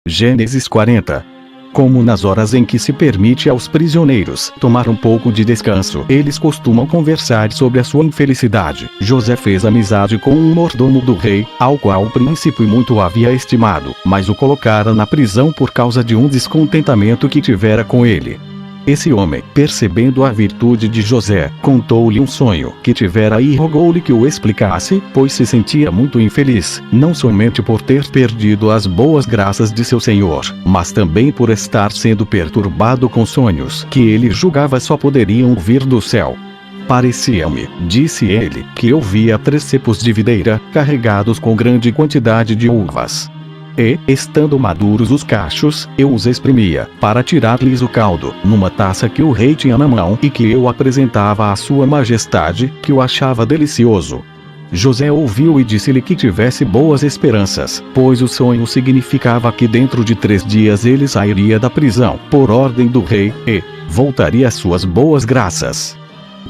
Gênesis 40. Como nas horas em que se permite aos prisioneiros tomar um pouco de descanso, eles costumam conversar sobre a sua infelicidade. José fez amizade com um mordomo do rei, ao qual o príncipe muito havia estimado, mas o colocara na prisão por causa de um descontentamento que tivera com ele. Esse homem, percebendo a virtude de José, contou-lhe um sonho que tivera e rogou-lhe que o explicasse, pois se sentia muito infeliz, não somente por ter perdido as boas graças de seu senhor, mas também por estar sendo perturbado com sonhos que ele julgava só poderiam vir do céu. Parecia-me, disse ele, que eu via 3 cepos de videira, carregados com grande quantidade de uvas. E, estando maduros os cachos, eu os exprimia, para tirar-lhes o caldo, numa taça que o rei tinha na mão e que eu apresentava à sua majestade, que o achava delicioso. José ouviu e disse-lhe que tivesse boas esperanças, pois o sonho significava que dentro de 3 dias ele sairia da prisão, por ordem do rei, e voltaria às suas boas graças.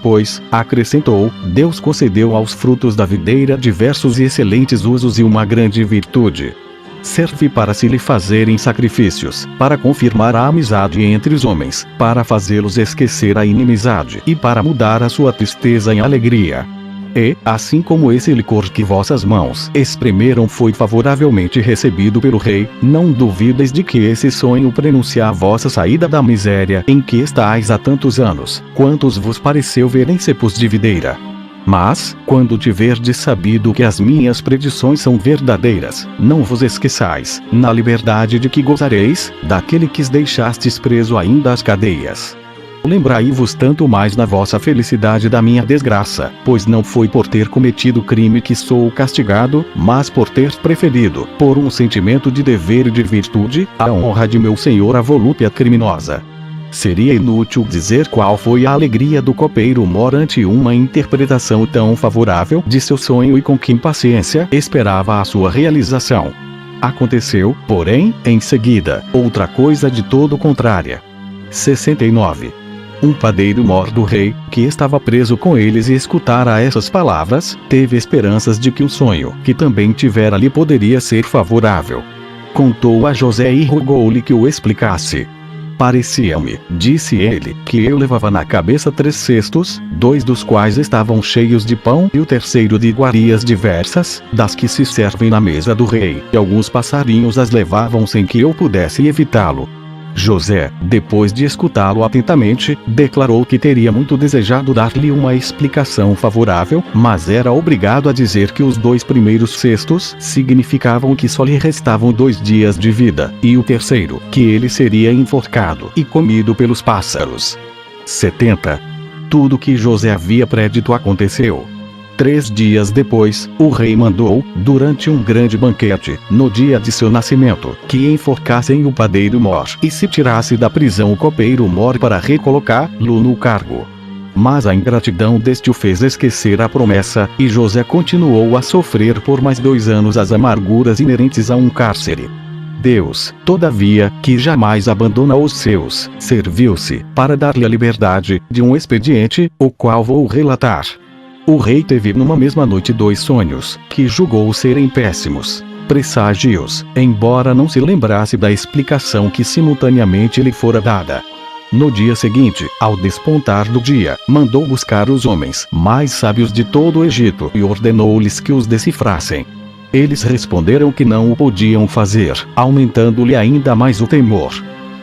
Pois, acrescentou, Deus concedeu aos frutos da videira diversos e excelentes usos e uma grande virtude. Serve para se lhe fazerem sacrifícios, para confirmar a amizade entre os homens, para fazê-los esquecer a inimizade e para mudar a sua tristeza em alegria. E, assim como esse licor que vossas mãos espremeram foi favoravelmente recebido pelo rei, não duvideis de que esse sonho prenuncia a vossa saída da miséria em que estáis há tantos anos, quantos vos pareceu ver em cepos de videira. Mas, quando tiverdes sabido que as minhas predições são verdadeiras, não vos esqueçais, na liberdade de que gozareis, daquele que deixastes preso ainda às cadeias. Lembrai-vos tanto mais na vossa felicidade da minha desgraça, pois não foi por ter cometido crime que sou castigado, mas por ter preferido, por um sentimento de dever e de virtude, a honra de meu senhor à volúpia criminosa. Seria inútil dizer qual foi a alegria do copeiro mor ante uma interpretação tão favorável de seu sonho e com que impaciência esperava a sua realização. Aconteceu, porém, em seguida, outra coisa de todo contrária. 69. Um padeiro mor do rei, que estava preso com eles e escutara essas palavras, teve esperanças de que o sonho, que também tivera lhe poderia ser favorável. Contou a José e rogou-lhe que o explicasse. Parecia-me, disse ele, que eu levava na cabeça 3 cestos, 2 dos quais estavam cheios de pão e o terceiro de iguarias diversas, das que se servem na mesa do rei, e alguns passarinhos as levavam sem que eu pudesse evitá-lo. José, depois de escutá-lo atentamente, declarou que teria muito desejado dar-lhe uma explicação favorável, mas era obrigado a dizer que os 2 primeiros cestos significavam que só lhe restavam 2 dias de vida, e o terceiro, que ele seria enforcado e comido pelos pássaros. 70. Tudo que José havia predito aconteceu. 3 dias depois, o rei mandou, durante um grande banquete, no dia de seu nascimento, que enforcassem o padeiro mor e se tirasse da prisão o copeiro mor para recolocá-lo no cargo. Mas a ingratidão deste o fez esquecer a promessa, e José continuou a sofrer por mais 2 anos as amarguras inerentes a um cárcere. Deus, todavia, que jamais abandona os seus, serviu-se, para dar-lhe a liberdade, de um expediente, o qual vou relatar. O rei teve numa mesma noite 2 sonhos, que julgou serem péssimos presságios, embora não se lembrasse da explicação que simultaneamente lhe fora dada. No dia seguinte, ao despontar do dia, mandou buscar os homens mais sábios de todo o Egito e ordenou-lhes que os decifrassem. Eles responderam que não o podiam fazer, aumentando-lhe ainda mais o temor.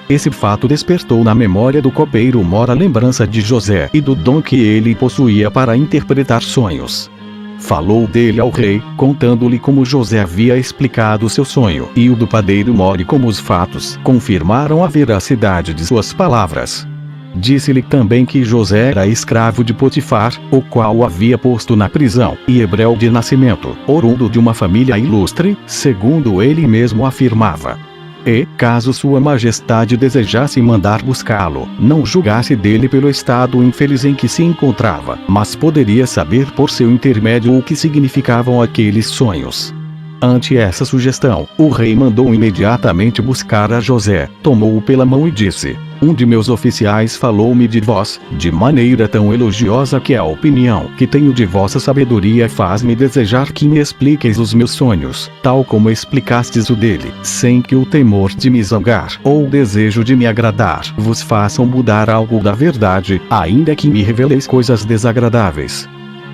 Esse fato despertou na memória do copeiro mor a lembrança de José e do dom que ele possuía para interpretar sonhos. Falou dele ao rei, contando-lhe como José havia explicado seu sonho, e o do padeiro mor e como os fatos confirmaram a veracidade de suas palavras. Disse-lhe também que José era escravo de Potifar, o qual o havia posto na prisão, e hebreu de nascimento, oriundo de uma família ilustre, segundo ele mesmo afirmava. E, caso sua majestade desejasse mandar buscá-lo, não julgasse dele pelo estado infeliz em que se encontrava, mas poderia saber por seu intermédio o que significavam aqueles sonhos. Ante essa sugestão, o rei mandou imediatamente buscar a José, tomou-o pela mão e disse: um de meus oficiais falou-me de vós, de maneira tão elogiosa que a opinião que tenho de vossa sabedoria faz-me desejar que me expliqueis os meus sonhos, tal como explicastes o dele, sem que o temor de me zangar, ou o desejo de me agradar, vos façam mudar algo da verdade, ainda que me reveleis coisas desagradáveis.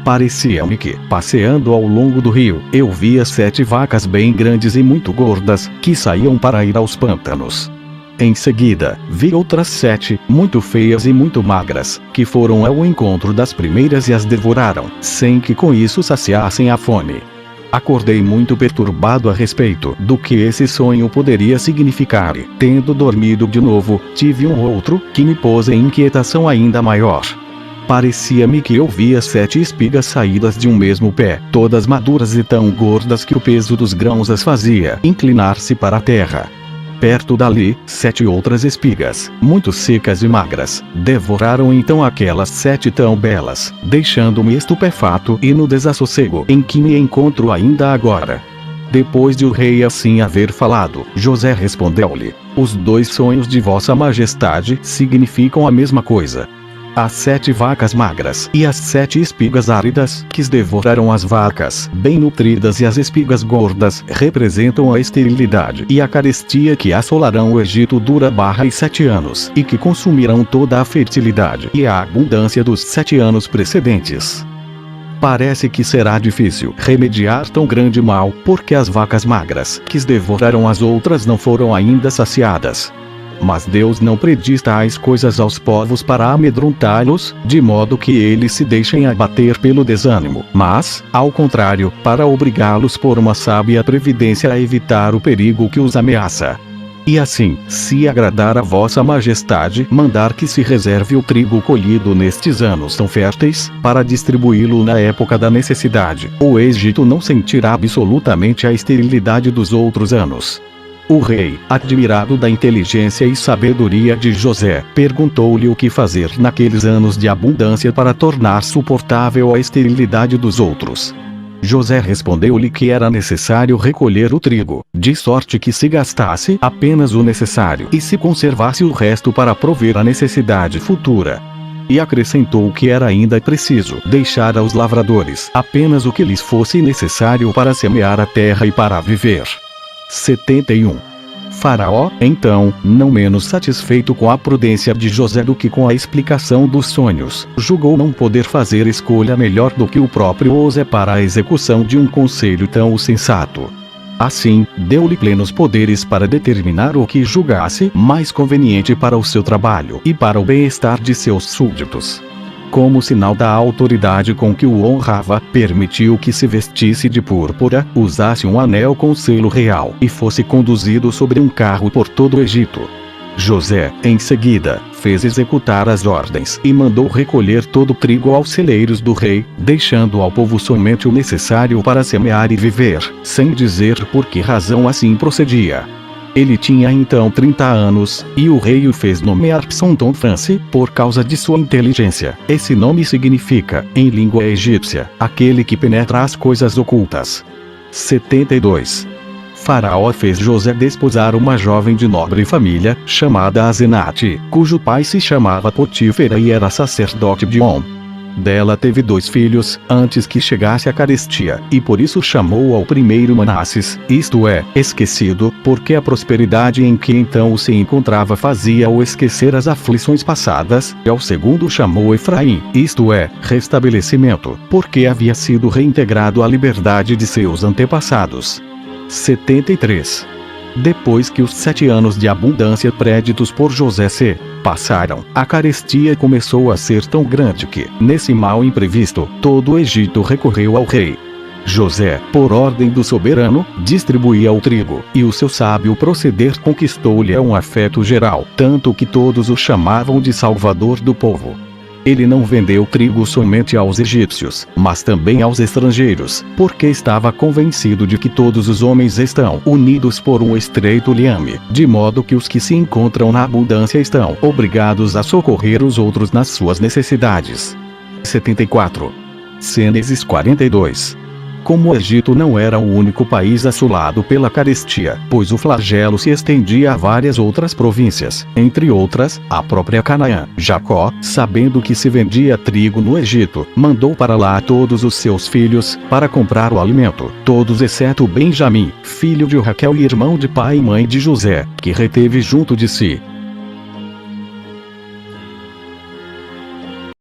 Parecia-me que, passeando ao longo do rio, eu via 7 vacas bem grandes e muito gordas, que saíam para ir aos pântanos. Em seguida, vi outras 7, muito feias e muito magras, que foram ao encontro das primeiras e as devoraram, sem que com isso saciassem a fome. Acordei muito perturbado a respeito do que esse sonho poderia significar e, tendo dormido de novo, tive um outro, que me pôs em inquietação ainda maior. Parecia-me que eu via 7 espigas saídas de um mesmo pé, todas maduras e tão gordas que o peso dos grãos as fazia inclinar-se para a terra. Perto dali, 7 outras espigas, muito secas e magras, devoraram então aquelas 7 tão belas, deixando-me estupefato e no desassossego em que me encontro ainda agora. Depois de o rei assim haver falado, José respondeu-lhe: os 2 sonhos de vossa majestade significam a mesma coisa. As 7 vacas magras e as 7 espigas áridas, que devoraram as vacas bem nutridas, e as espigas gordas, representam a esterilidade e a carestia que assolarão o Egito dura 7 anos, e que consumirão toda a fertilidade e a abundância dos 7 anos precedentes. Parece que será difícil remediar tão grande mal, porque as vacas magras, que devoraram as outras, não foram ainda saciadas. Mas Deus não prediz tais coisas aos povos para amedrontá-los, de modo que eles se deixem abater pelo desânimo, mas, ao contrário, para obrigá-los por uma sábia previdência a evitar o perigo que os ameaça. E assim, se agradar a vossa majestade, mandar que se reserve o trigo colhido nestes anos tão férteis, para distribuí-lo na época da necessidade, o Egito não sentirá absolutamente a esterilidade dos outros anos. O rei, admirado da inteligência e sabedoria de José, perguntou-lhe o que fazer naqueles anos de abundância para tornar suportável a esterilidade dos outros. José respondeu-lhe que era necessário recolher o trigo, de sorte que se gastasse apenas o necessário e se conservasse o resto para prover a necessidade futura. E acrescentou que era ainda preciso deixar aos lavradores apenas o que lhes fosse necessário para semear a terra e para viver. 71. Faraó, então, não menos satisfeito com a prudência de José do que com a explicação dos sonhos, julgou não poder fazer escolha melhor do que o próprio José para a execução de um conselho tão sensato. Assim, deu-lhe plenos poderes para determinar o que julgasse mais conveniente para o seu trabalho e para o bem-estar de seus súditos. Como sinal da autoridade com que o honrava, permitiu que se vestisse de púrpura, usasse um anel com selo real e fosse conduzido sobre um carro por todo o Egito. José, em seguida, fez executar as ordens e mandou recolher todo o trigo aos celeiros do rei, deixando ao povo somente o necessário para semear e viver, sem dizer por que razão assim procedia. Ele tinha então 30 anos, e o rei o fez nomear Psontonfrance, por causa de sua inteligência. Esse nome significa, em língua egípcia, aquele que penetra as coisas ocultas. 72. Faraó fez José desposar uma jovem de nobre família, chamada Azenate, cujo pai se chamava Potífera e era sacerdote de On. Dela teve 2 filhos, antes que chegasse a carestia, e por isso chamou ao primeiro Manasses, isto é, esquecido, porque a prosperidade em que então se encontrava fazia-o esquecer as aflições passadas, e ao segundo chamou Efraim, isto é, restabelecimento, porque havia sido reintegrado à liberdade de seus antepassados. 73. Depois que os 7 anos de abundância préditos por José se passaram, a carestia começou a ser tão grande que, nesse mal imprevisto, todo o Egito recorreu ao rei. José, por ordem do soberano, distribuía o trigo, e o seu sábio proceder conquistou-lhe um afeto geral, tanto que todos o chamavam de Salvador do povo. Ele não vendeu trigo somente aos egípcios, mas também aos estrangeiros, porque estava convencido de que todos os homens estão unidos por um estreito liame, de modo que os que se encontram na abundância estão obrigados a socorrer os outros nas suas necessidades. 74. Gênesis 42. Como o Egito não era o único país assolado pela carestia, pois o flagelo se estendia a várias outras províncias, entre outras, a própria Canaã. Jacó, sabendo que se vendia trigo no Egito, mandou para lá todos os seus filhos, para comprar o alimento, todos exceto Benjamim, filho de Raquel e irmão de pai e mãe de José, que reteve junto de si.